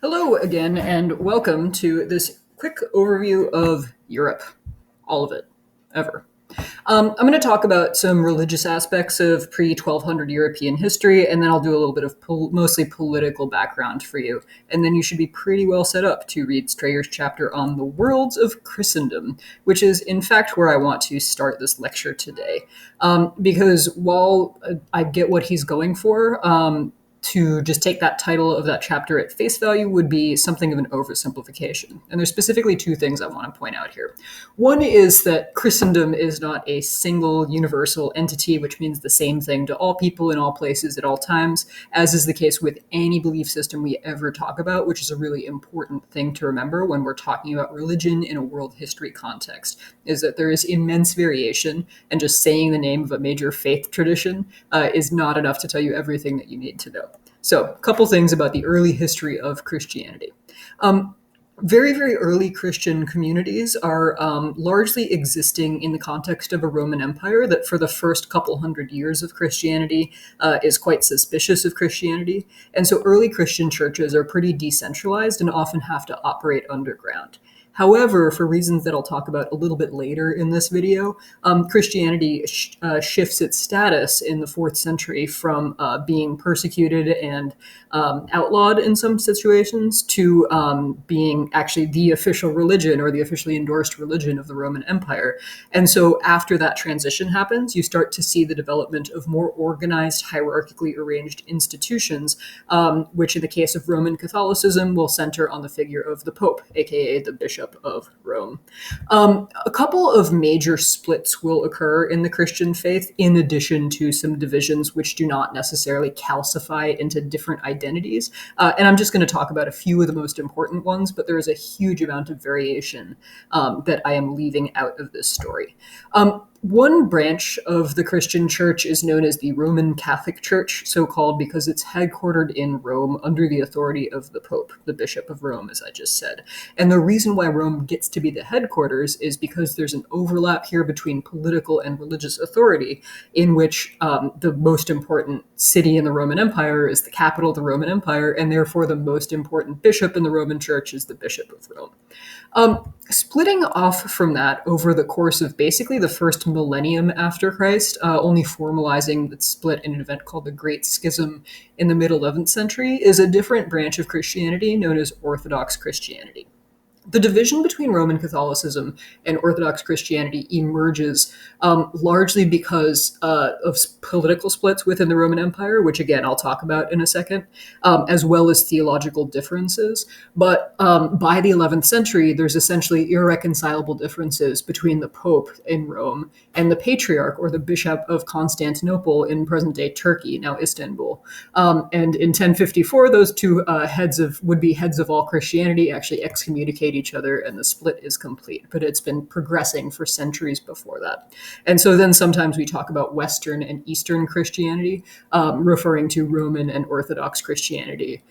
Hello again, and welcome to this quick overview of Europe. All of it, ever. I'm going to talk about some religious aspects of pre-1200 European history, and then I'll do a little bit of mostly political background for you. And then you should be pretty well set up to read Strayer's chapter on the worlds of Christendom, which is, in fact, where I want to start this lecture today. Because while I get what he's going for, to just take that title of that chapter at face value would be something of an oversimplification. And there's specifically two things I want to point out here. One is that Christendom is not a single universal entity, which means the same thing to all people in all places at all times, as is the case with any belief system we ever talk about, which is a really important thing to remember when we're talking about religion in a world history context, is that there is immense variation, and just saying the name of a major faith tradition is not enough to tell you everything that you need to know. So, a couple things about the early history of Christianity. Very, very early Christian communities are largely existing in the context of a Roman Empire that for the first couple hundred years of Christianity is quite suspicious of Christianity. And so early Christian churches are pretty decentralized and often have to operate underground. However, for reasons that I'll talk about a little bit later in this video, Christianity shifts its status in the 4th century from being persecuted and outlawed in some situations to being actually the official religion or the officially endorsed religion of the Roman Empire. And so after that transition happens, you start to see the development of more organized, hierarchically arranged institutions, which in the case of Roman Catholicism will center on the figure of the Pope, aka the Bishop of Rome. A couple of major splits will occur in the Christian faith, in addition to some divisions which do not necessarily calcify into different identities. And I'm just going to talk about a few of the most important ones, but there is a huge amount of variation that I am leaving out of this story. One branch of the Christian church is known as the Roman Catholic Church, so called because it's headquartered in Rome under the authority of the Pope, the Bishop of Rome, as I just said. And the reason why Rome gets to be the headquarters is because there's an overlap here between political and religious authority, in which the most important city in the Roman Empire is the capital of the Roman Empire, and therefore the most important bishop in the Roman Church is the Bishop of Rome. Splitting off from that over the course of basically the first millennium after Christ, only formalizing that split in an event called the Great Schism in the mid-11th century, is a different branch of Christianity known as Orthodox Christianity. The division between Roman Catholicism and Orthodox Christianity emerges largely because of political splits within the Roman Empire, which again I'll talk about in a second, as well as theological differences. But by the 11th century, there's essentially irreconcilable differences between the Pope in Rome and the Patriarch, or the Bishop of Constantinople in present-day Turkey, now Istanbul. And in 1054, those two would-be heads of all Christianity actually excommunicate each other, and the split is complete. But it's been progressing for centuries before that. And so then sometimes we talk about Western and Eastern Christianity, referring to Roman and Orthodox Christianity,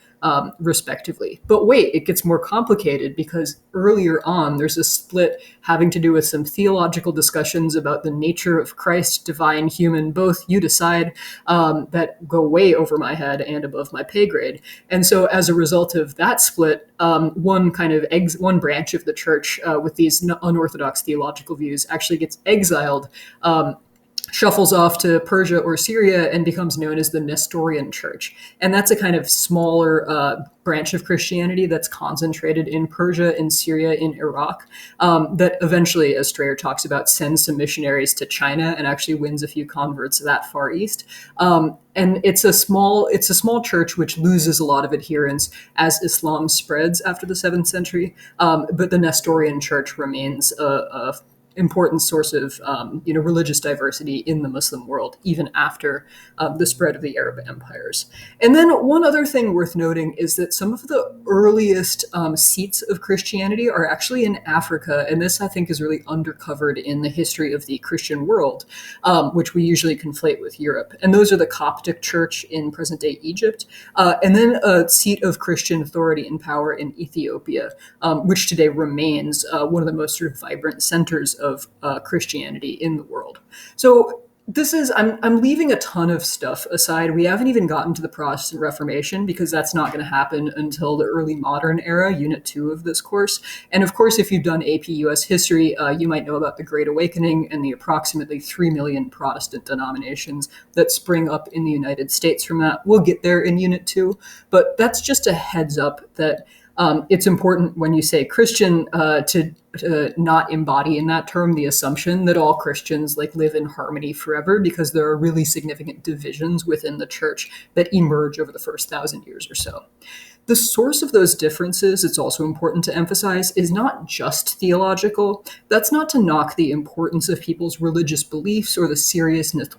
respectively. But wait, it gets more complicated because earlier on there's a split having to do with some theological discussions about the nature of Christ, divine, human, both, you decide, that go way over my head and above my pay grade. And so as a result of that split, one branch of the church with these unorthodox theological views actually gets exiled, shuffles off to Persia or Syria, and becomes known as the Nestorian Church. And that's a kind of smaller branch of Christianity that's concentrated in Persia, in Syria, in Iraq, that eventually, as Strayer talks about, sends some missionaries to China and actually wins a few converts that far east. And it's a small church which loses a lot of adherents as Islam spreads after the 7th century. But the Nestorian Church remains a important source of religious diversity in the Muslim world, even after the spread of the Arab empires. And then one other thing worth noting is that some of the earliest seats of Christianity are actually in Africa, and this I think is really undercovered in the history of the Christian world, which we usually conflate with Europe. And those are the Coptic Church in present-day Egypt, and then a seat of Christian authority and power in Ethiopia, which today remains one of the most sort of vibrant centers of Christianity in the world. So I'm leaving a ton of stuff aside. We haven't even gotten to the Protestant Reformation because that's not going to happen until the early modern era, Unit 2 of this course. And of course, if you've done AP US history, you might know about the Great Awakening and the approximately 3 million Protestant denominations that spring up in the United States from that. We'll get there in Unit 2, but that's just a heads up that it's important when you say Christian to not embody in that term the assumption that all Christians like live in harmony forever, because there are really significant divisions within the church that emerge over the first 1,000 years or so. The source of those differences, it's also important to emphasize, is not just theological. That's not to knock the importance of people's religious beliefs or the seriousness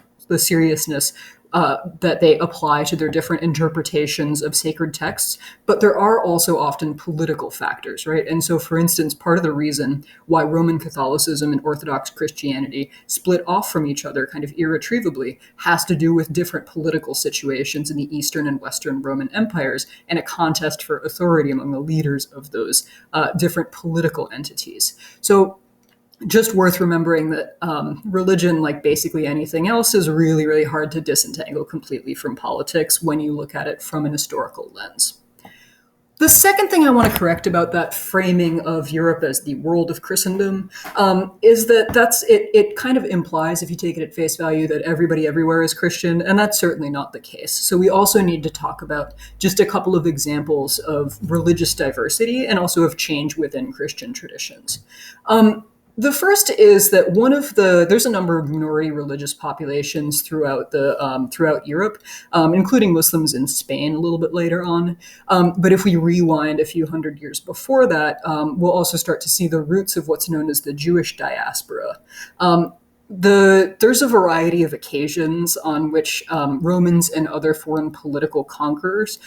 that they apply to their different interpretations of sacred texts, but there are also often political factors, right? And so, for instance, part of the reason why Roman Catholicism and Orthodox Christianity split off from each other kind of irretrievably has to do with different political situations in the Eastern and Western Roman empires and a contest for authority among the leaders of those different political entities. So, just worth remembering that religion, like basically anything else, is really, really hard to disentangle completely from politics when you look at it from an historical lens. The second thing I want to correct about that framing of Europe as the world of Christendom is that it kind of implies, if you take it at face value, that everybody everywhere is Christian, and that's certainly not the case. So we also need to talk about just a couple of examples of religious diversity and also of change within Christian traditions. The first is that there's a number of minority religious populations throughout Europe, including Muslims in Spain a little bit later on. But if we rewind a few hundred years before that, we'll also start to see the roots of what's known as the Jewish diaspora. There's a variety of occasions on which Romans and other foreign political conquerors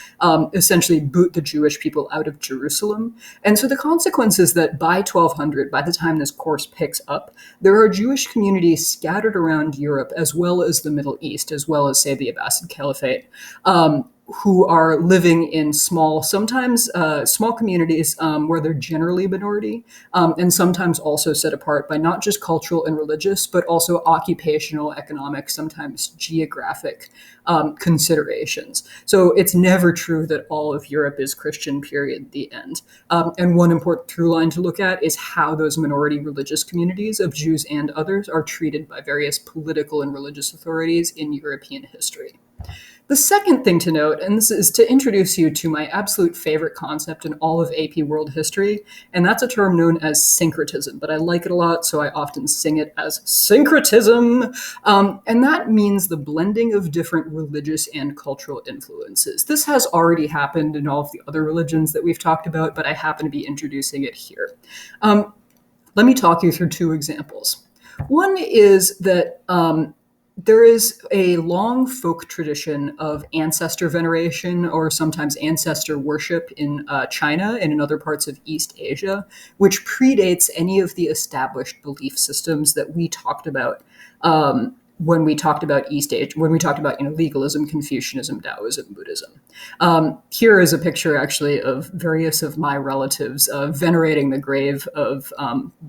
essentially boot the Jewish people out of Jerusalem. And so the consequence is that by 1200, by the time this course picks up, there are Jewish communities scattered around Europe, as well as the Middle East, as well as, say, the Abbasid Caliphate, who are living in sometimes small communities where they're generally minority, and sometimes also set apart by not just cultural and religious, but also occupational, economic, sometimes geographic considerations. So it's never true that all of Europe is Christian, period, the end. And one important through line to look at is how those minority religious communities of Jews and others are treated by various political and religious authorities in European history. The second thing to note, and this is to introduce you to my absolute favorite concept in all of AP world history, and that's a term known as syncretism, but I like it a lot, so I often sing it as syncretism. And that means the blending of different religious and cultural influences. This has already happened in all of the other religions that we've talked about, but I happen to be introducing it here. Let me talk you through two examples. One is that there is a long folk tradition of ancestor veneration, or sometimes ancestor worship, in China and in other parts of East Asia, which predates any of the established belief systems that we talked about when we talked about East Asia, when we talked about legalism, Confucianism, Taoism, Buddhism. Here is a picture actually of various of my relatives venerating the grave of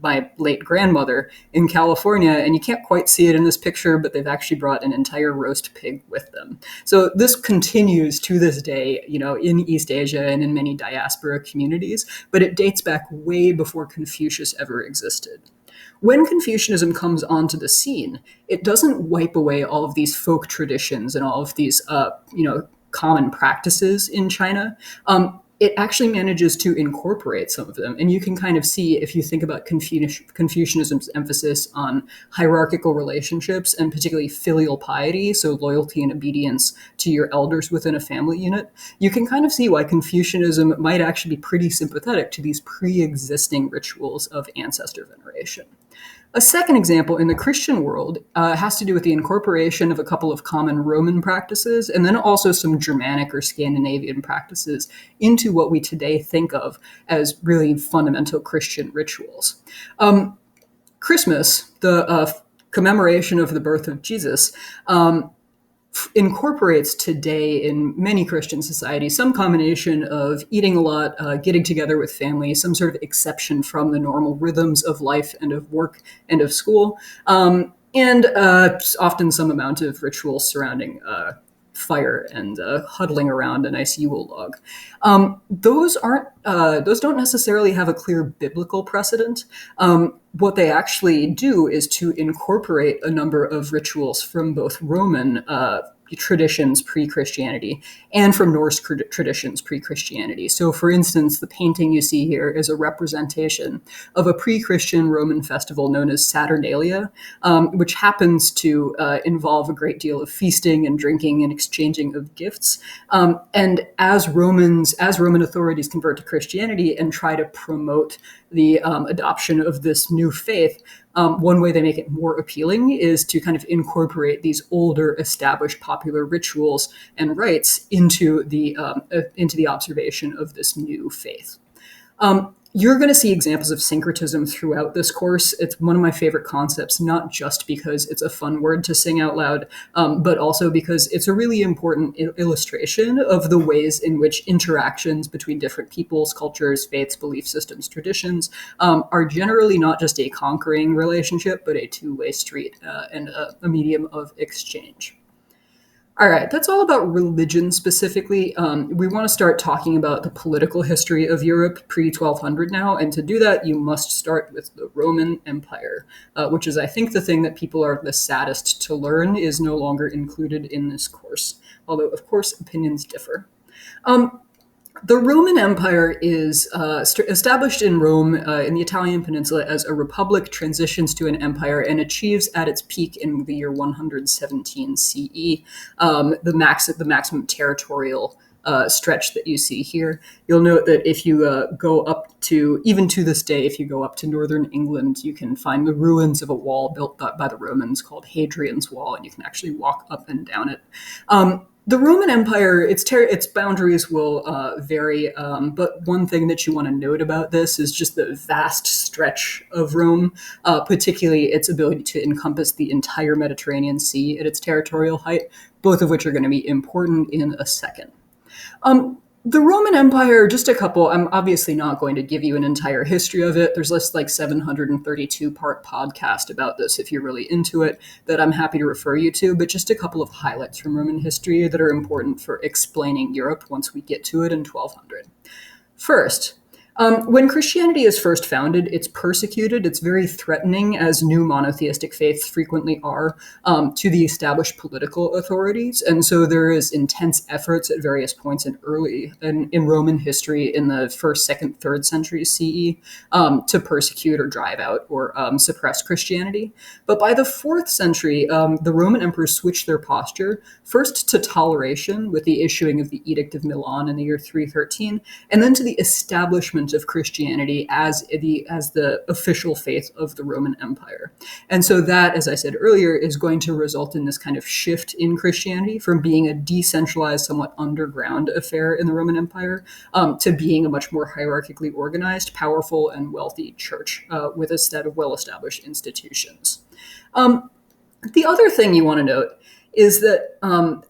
my late grandmother in California, and you can't quite see it in this picture, but they've actually brought an entire roast pig with them. So this continues to this day, in East Asia and in many diaspora communities, but it dates back way before Confucius ever existed. When Confucianism comes onto the scene, it doesn't wipe away all of these folk traditions and all of these, common practices in China. It actually manages to incorporate some of them. And you can kind of see, if you think about Confucianism's emphasis on hierarchical relationships and particularly filial piety, so loyalty and obedience to your elders within a family unit, you can kind of see why Confucianism might actually be pretty sympathetic to these pre-existing rituals of ancestor veneration. A second example in the Christian world has to do with the incorporation of a couple of common Roman practices, and then also some Germanic or Scandinavian practices into what we today think of as really fundamental Christian rituals. Christmas, the commemoration of the birth of Jesus, incorporates today in many Christian societies some combination of eating a lot, getting together with family, some sort of exception from the normal rhythms of life and of work and of school, and often some amount of ritual surrounding fire and huddling around a nice Yule log. Those don't necessarily have a clear biblical precedent. What they actually do is to incorporate a number of rituals from both Roman traditions pre-Christianity and from Norse traditions pre-Christianity. So, for instance, the painting you see here is a representation of a pre-Christian Roman festival known as Saturnalia, which happens to involve a great deal of feasting and drinking and exchanging of gifts. And as Roman authorities convert to Christianity and try to promote the adoption of this new faith, one way they make it more appealing is to kind of incorporate these older, established, popular rituals and rites into the observation of this new faith. You're going to see examples of syncretism throughout this course. It's one of my favorite concepts, not just because it's a fun word to sing out loud, but also because it's a really important illustration of the ways in which interactions between different peoples, cultures, faiths, belief systems, traditions are generally not just a conquering relationship, but a two-way street and a medium of exchange. All right, that's all about religion specifically. We want to start talking about the political history of Europe pre-1200 now, and to do that, you must start with the Roman Empire, which is, I think, the thing that people are the saddest to learn is no longer included in this course, although, of course, opinions differ. The Roman Empire is established in Rome in the Italian peninsula as a republic, transitions to an empire, and achieves at its peak in the year 117 CE the maximum territorial stretch that you see here. You'll note that if you go up to, even to this day, if you go up to northern England, you can find the ruins of a wall built by the Romans called Hadrian's Wall, and you can actually walk up and down it. The Roman Empire, its boundaries will vary, but one thing that you want to note about this is just the vast stretch of Rome, particularly its ability to encompass the entire Mediterranean Sea at its territorial height, both of which are going to be important in a second. The Roman Empire, just a couple, I'm obviously not going to give you an entire history of it. There's this 732-part podcast about this if you're really into it that I'm happy to refer you to, but just a couple of highlights from Roman history that are important for explaining Europe once we get to it in 1200. First, when Christianity is first founded, it's persecuted. It's very threatening, as new monotheistic faiths frequently are, to the established political authorities. And so there is intense efforts at various points in Roman history in the 1st, 2nd, 3rd centuries CE to persecute or drive out or suppress Christianity. But by the 4th century, the Roman emperors switched their posture, first to toleration with the issuing of the Edict of Milan in the year 313, and then to the establishment of Christianity as the official faith of the Roman Empire. And so that, as I said earlier, is going to result in this kind of shift in Christianity from being a decentralized, somewhat underground affair in the Roman Empire to being a much more hierarchically organized, powerful, and wealthy church with a set of well-established institutions. The other thing you want to note is that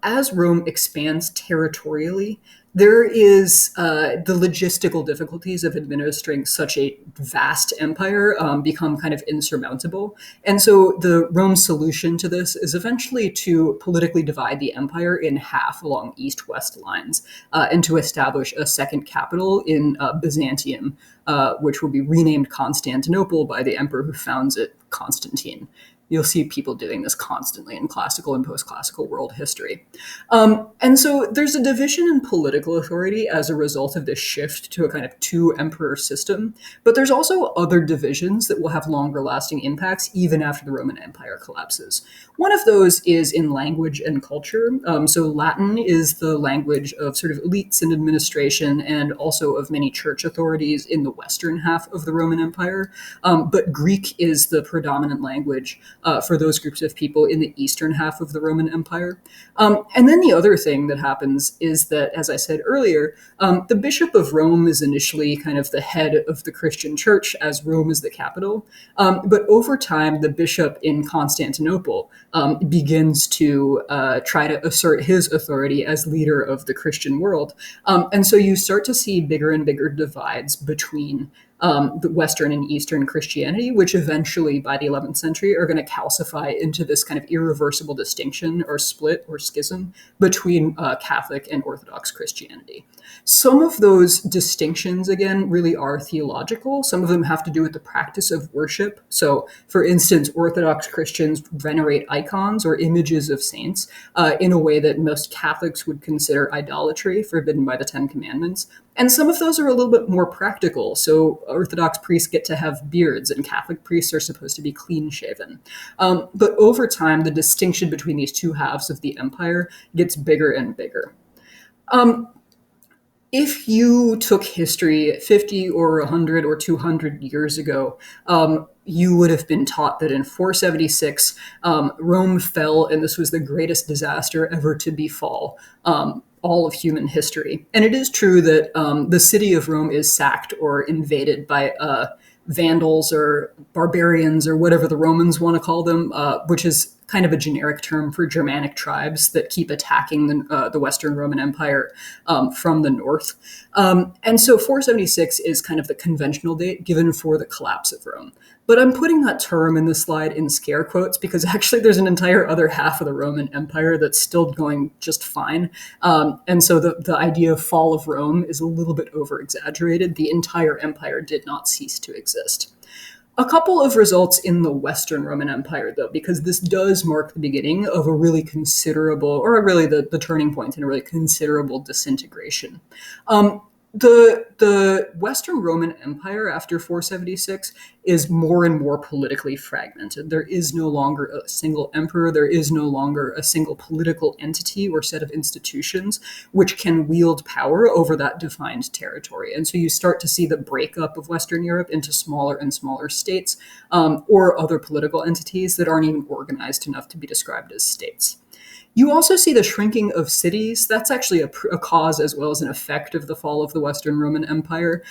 as Rome expands territorially, there is the logistical difficulties of administering such a vast empire become kind of insurmountable. And so the Rome's solution to this is eventually to politically divide the empire in half along east-west lines and to establish a second capital in Byzantium, which will be renamed Constantinople by the emperor who founds it, Constantine. You'll see people doing this constantly in classical and post-classical world history. And so there's a division in political authority as a result of this shift to a kind of two-emperor system, but there's also other divisions that will have longer-lasting impacts even after the Roman Empire collapses. One of those is in language and culture. So Latin is the language of sort of elites and administration and also of many church authorities in the western half of the Roman Empire, but Greek is the predominant language for those groups of people in the eastern half of the Roman Empire. And then the other thing that happens is that, as I said earlier, the Bishop of Rome is initially kind of the head of the Christian church, as Rome is the capital. But over time, the bishop in Constantinople begins to try to assert his authority as leader of the Christian world. And so you start to see bigger and bigger divides between the Western and Eastern Christianity, which eventually by the 11th century are going to calcify into this kind of irreversible distinction or split or schism between Catholic and Orthodox Christianity. Some of those distinctions, again, really are theological. Some of them have to do with the practice of worship. So, for instance, Orthodox Christians venerate icons or images of saints in a way that most Catholics would consider idolatry, forbidden by the Ten Commandments. And some of those are a little bit more practical. So Orthodox priests get to have beards, and Catholic priests are supposed to be clean shaven. But over time, the distinction between these two halves of the empire gets bigger and bigger. If you took history 50 or 100 or 200 years ago, you would have been taught that in 476, Rome fell, and this was the greatest disaster ever to befall all of human history. And it is true that the city of Rome is sacked or invaded by Vandals or barbarians or whatever the Romans want to call them, which is kind of a generic term for Germanic tribes that keep attacking the Western Roman Empire from the north. And so 476 is kind of the conventional date given for the collapse of Rome. But I'm putting that term in the slide in scare quotes because actually there's an entire other half of the Roman Empire that's still going just fine. And so the idea of fall of Rome is a little bit over-exaggerated. The entire empire did not cease to exist. A couple of results in the Western Roman Empire, though, because this does mark the beginning of a really considerable, or really the turning point in a really considerable disintegration. The Western Roman Empire after 476 is more and more politically fragmented. There is no longer a single emperor. There is no longer a single political entity or set of institutions which can wield power over that defined territory. And so you start to see the breakup of Western Europe into smaller and smaller states or other political entities that aren't even organized enough to be described as states. You also see the shrinking of cities. That's actually a cause as well as an effect of the fall of the Western Roman Empire.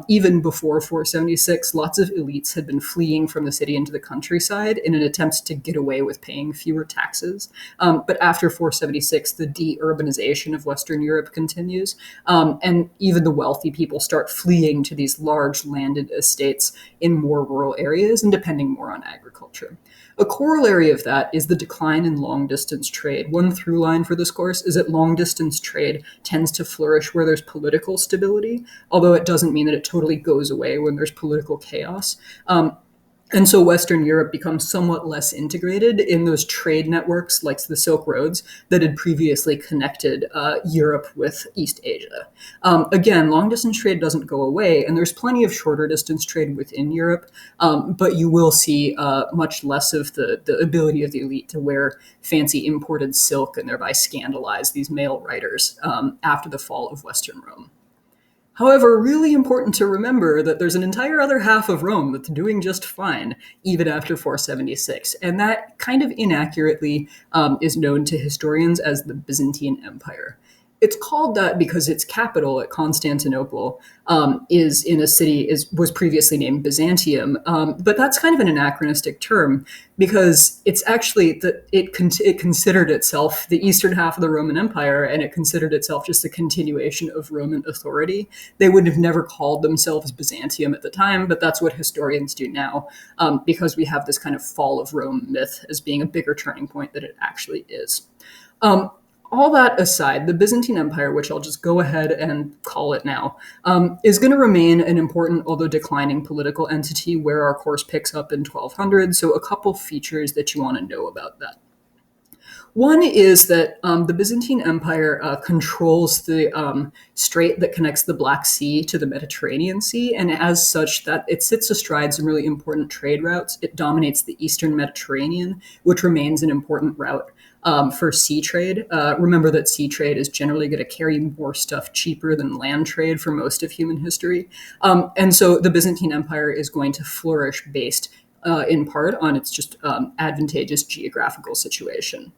Even before 476, lots of elites had been fleeing from the city into the countryside in an attempt to get away with paying fewer taxes. But after 476, the de-urbanization of Western Europe continues, and even the wealthy people start fleeing to these large landed estates in more rural areas and depending more on agriculture. A corollary of that is the decline in long-distance trade. One through line for this course is that long-distance trade tends to flourish where there's political stability, although it doesn't mean that it totally goes away when there's political chaos. And so Western Europe becomes somewhat less integrated in those trade networks like the Silk Roads that had previously connected Europe with East Asia. Again, long-distance trade doesn't go away, and there's plenty of shorter-distance trade within Europe, but you will see much less of the ability of the elite to wear fancy imported silk and thereby scandalize these male writers after the fall of Western Rome. However, really important to remember that there's an entire other half of Rome that's doing just fine, even after 476. And that kind of inaccurately is known to historians as the Byzantine Empire. It's called that because its capital at Constantinople is in a city was previously named Byzantium, but that's kind of an anachronistic term because it's actually that it considered itself the eastern half of the Roman Empire, and it considered itself just a continuation of Roman authority. They would have never called themselves Byzantium at the time, but that's what historians do now because we have this kind of fall of Rome myth as being a bigger turning point than it actually is. All that aside, the Byzantine Empire, which I'll just go ahead and call it now, is going to remain an important, although declining, political entity where our course picks up in 1200. So a couple features that you want to know about that. One is that the Byzantine Empire controls the strait that connects the Black Sea to the Mediterranean Sea, and as such, that it sits astride some really important trade routes. It dominates the Eastern Mediterranean, which remains an important route for sea trade. Remember that sea trade is generally going to carry more stuff cheaper than land trade for most of human history. And so the Byzantine Empire is going to flourish based in part on its just advantageous geographical situation.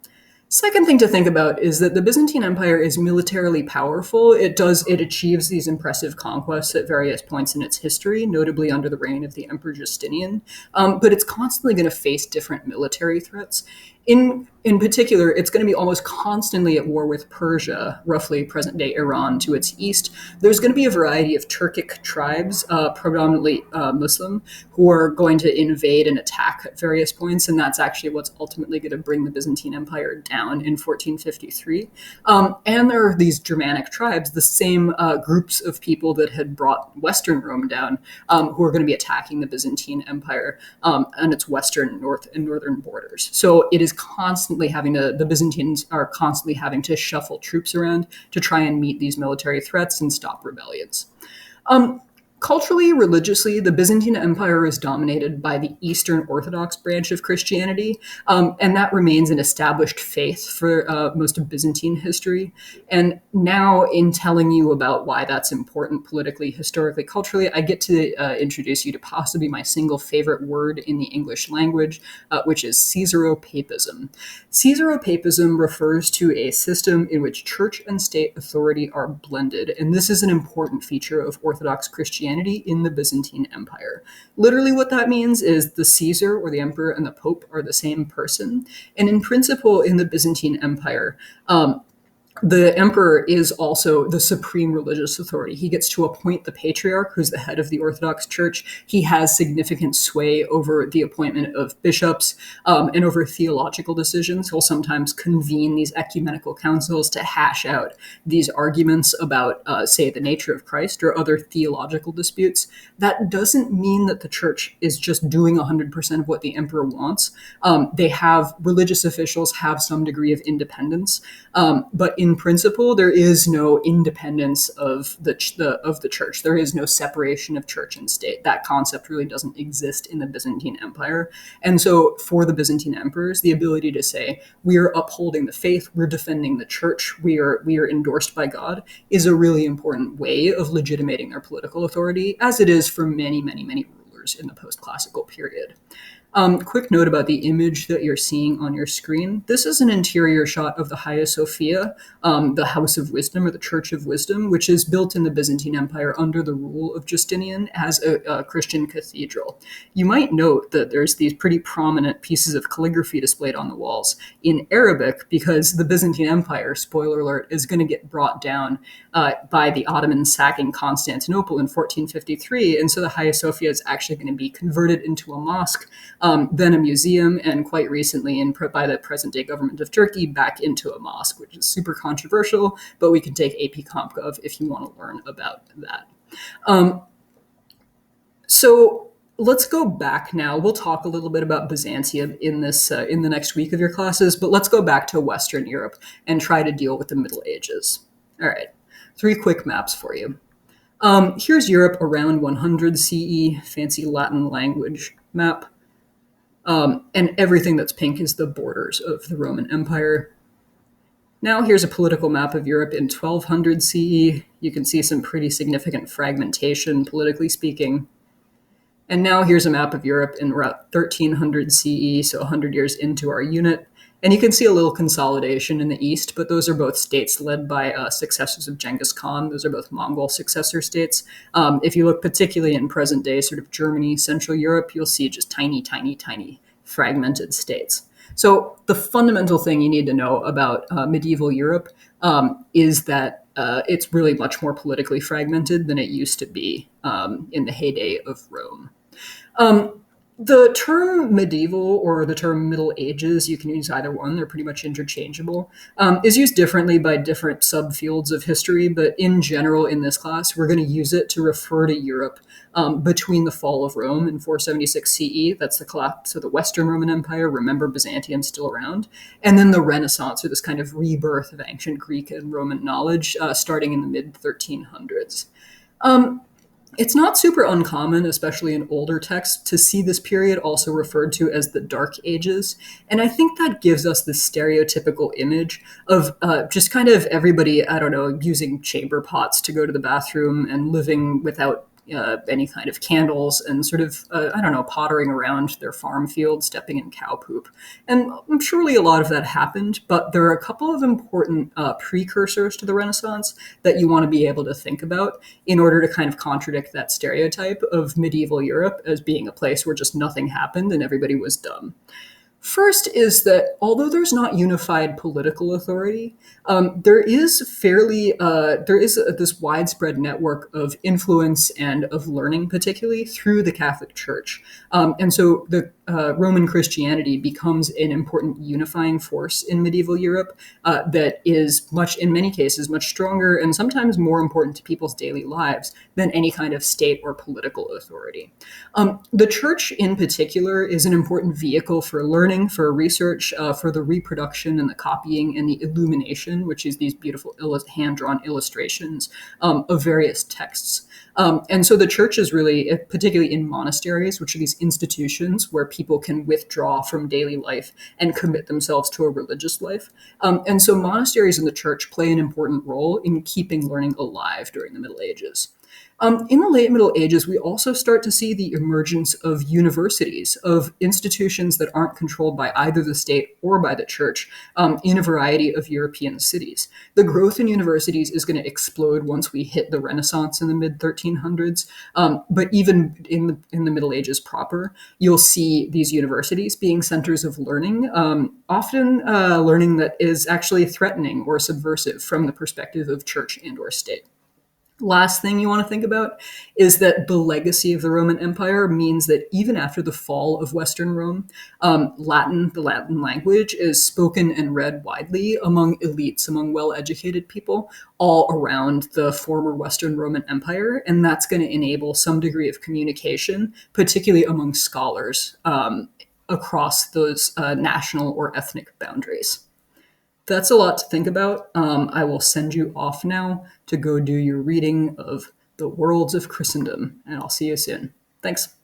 Second thing to think about is that the Byzantine Empire is militarily powerful. It achieves these impressive conquests at various points in its history, notably under the reign of the Emperor Justinian, but it's constantly going to face different military threats. In In particular, it's going to be almost constantly at war with Persia, roughly present-day Iran to its east. There's going to be a variety of Turkic tribes, predominantly Muslim, who are going to invade and attack at various points, and that's actually what's ultimately going to bring the Byzantine Empire down in 1453. And there are these Germanic tribes, the same groups of people that had brought Western Rome down, who are going to be attacking the Byzantine Empire and its western, north, and northern borders. So it is constantly the Byzantines are constantly having to shuffle troops around to try and meet these military threats and stop rebellions. Culturally, religiously, the Byzantine Empire is dominated by the Eastern Orthodox branch of Christianity, and that remains an established faith for most of Byzantine history. And now, in telling you about why that's important politically, historically, culturally, I get to introduce you to possibly my single favorite word in the English language, which is Caesaropapism. Caesaropapism refers to a system in which church and state authority are blended, and this is an important feature of Orthodox Christianity in the Byzantine Empire. Literally what that means is the Caesar or the emperor and the pope are the same person. And in principle, in the Byzantine Empire, the emperor is also the supreme religious authority. He gets to appoint the patriarch, who's the head of the Orthodox Church. He has significant sway over the appointment of bishops and over theological decisions. He'll sometimes convene these ecumenical councils to hash out these arguments about, say, the nature of Christ or other theological disputes. That doesn't mean that the church is just doing 100% of what the emperor wants. Religious officials have some degree of independence, but in principle, there is no independence of the church. There is no separation of church and state. That concept really doesn't exist in the Byzantine Empire. And so for the Byzantine emperors, the ability to say, we're upholding the faith, we're defending the church, we are endorsed by God, is a really important way of legitimating their political authority, as it is for many, many, many rulers in the post-classical period. Quick note about the image that you're seeing on your screen. This is an interior shot of the Hagia Sophia, the House of Wisdom or the Church of Wisdom, which is built in the Byzantine Empire under the rule of Justinian as a Christian cathedral. You might note that there's these pretty prominent pieces of calligraphy displayed on the walls in Arabic because the Byzantine Empire, spoiler alert, is going to get brought down by the Ottomans sacking Constantinople in 1453, and so the Hagia Sophia is actually going to be converted into a mosque, then a museum, and quite recently, by the present-day government of Turkey, back into a mosque, which is super controversial, but we can take AP CompGov if you want to learn about that. So let's go back now. We'll talk a little bit about Byzantium in the next week of your classes, but let's go back to Western Europe and try to deal with the Middle Ages. All right, 3 quick maps for you. Here's Europe around 100 CE, fancy Latin language map. And everything that's pink is the borders of the Roman Empire. Now here's a political map of Europe in 1200 CE. You can see some pretty significant fragmentation, politically speaking. And now here's a map of Europe in around 1300 CE, so 100 years into our unit. And you can see a little consolidation in the east, but those are both states led by successors of Genghis Khan. Those are both Mongol successor states. If you look particularly in present day sort of Germany, Central Europe, you'll see just tiny, tiny, tiny fragmented states. So the fundamental thing you need to know about medieval Europe is that it's really much more politically fragmented than it used to be in the heyday of Rome. The term medieval or the term Middle Ages, you can use either one, they're pretty much interchangeable, is used differently by different subfields of history, but in general in this class, we're going to use it to refer to Europe between the fall of Rome in 476 CE, that's the collapse of the Western Roman Empire, remember Byzantium's still around, and then the Renaissance, or this kind of rebirth of ancient Greek and Roman knowledge starting in the mid-1300s. It's not super uncommon, especially in older texts, to see this period also referred to as the Dark Ages. And I think that gives us this stereotypical image of just kind of everybody, I don't know, using chamber pots to go to the bathroom and living without any kind of candles and sort of, pottering around their farm field, stepping in cow poop. And surely a lot of that happened, but there are a couple of important precursors to the Renaissance that you want to be able to think about in order to kind of contradict that stereotype of medieval Europe as being a place where just nothing happened and everybody was dumb. First is that although there's not unified political authority, there is this widespread network of influence and of learning, particularly through the Catholic Church, and so the Roman Christianity becomes an important unifying force in medieval Europe that is in many cases, much stronger and sometimes more important to people's daily lives than any kind of state or political authority. The church, in particular, is an important vehicle for learning, for research, for the reproduction and the copying and the illumination, which is these beautiful hand-drawn illustrations of various texts. And so the church is really, particularly in monasteries, which are these institutions where people can withdraw from daily life and commit themselves to a religious life. And so monasteries and the church play an important role in keeping learning alive during the Middle Ages. In the late Middle Ages, we also start to see the emergence of universities, of institutions that aren't controlled by either the state or by the church in a variety of European cities. The growth in universities is going to explode once we hit the Renaissance in the mid 1300s. But even in the Middle Ages proper, you'll see these universities being centers of learning, often learning that is actually threatening or subversive from the perspective of church and or state. Last thing you want to think about is that the legacy of the Roman Empire means that even after the fall of Western Rome, the Latin language, is spoken and read widely among elites, among well-educated people all around the former Western Roman Empire, and that's going to enable some degree of communication, particularly among scholars across those national or ethnic boundaries. That's a lot to think about. I will send you off now to go do your reading of The Worlds of Christendom, and I'll see you soon. Thanks.